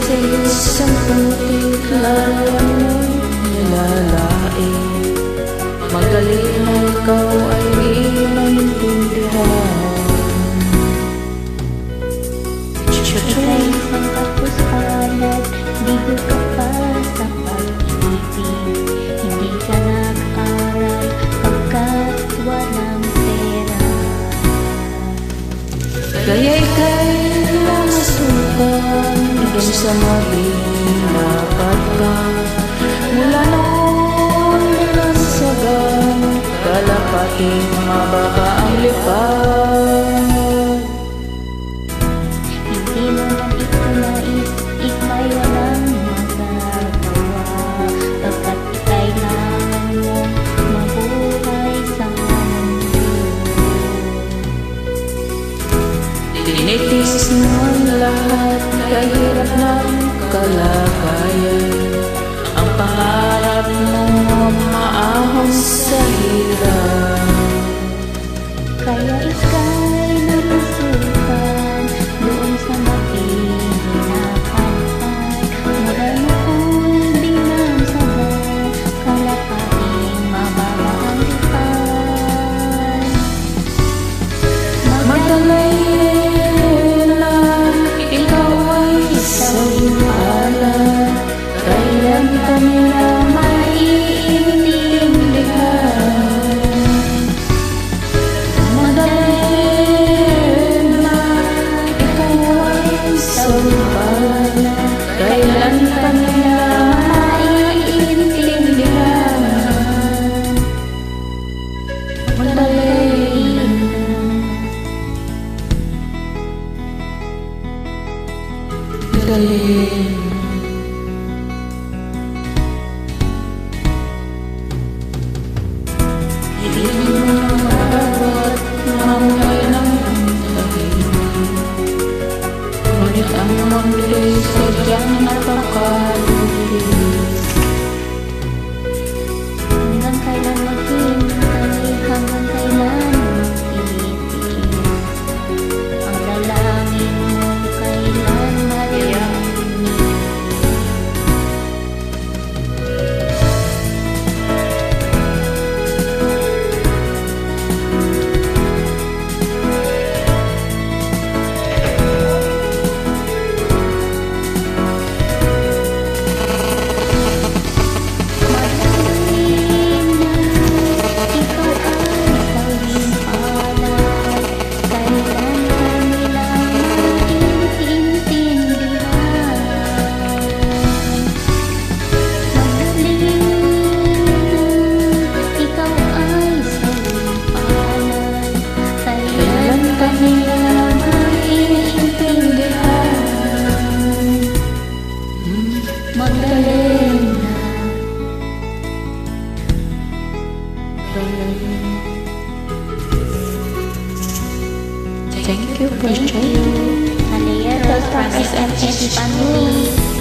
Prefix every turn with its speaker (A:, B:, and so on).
A: isang putik lalang mo'y nilalaing. Magaling na ikaw ay di maintindihan.
B: Ika'y isang kapos palad, bigo ka pa sa pag-ibig. Hindi ka nag-aral pagkat walang pera.
A: Kaya'y kailang sukan dun sa mabinapat ka. Mula noon nilansagan, kalapating mababa ang lipad.
B: Hindi mo man ito nais, ika'y walang magagawa. Pagkat kailangan mo mabuhay sa mundo.
A: Tinitis mo ang lahat, kahirap ng kalagayan. Ang pangarap mo maahon sa hirap.
B: Kaya ika'y nalusukan doon sa mapihinapan. Mula noon binansagan, kalapating mababa ang lipad.
A: Magdalena, ikaw ay isang palad. Kailan ka nila maiintindihan? Magdalena, ikaw ay isang palad. Kailan ka nila maiintindihan? Magdalena. Magdalena. Hindi mo mababot, mamuhay ng tahimik. Ngunit ang muli sadyang napakalulis.
B: Hanggang kailan maghintay, hanggang kailan magtitiis. Ang dalangin mo kailan marinig.
A: Thank you for joining.
B: Aliyah Rose from SMH Family.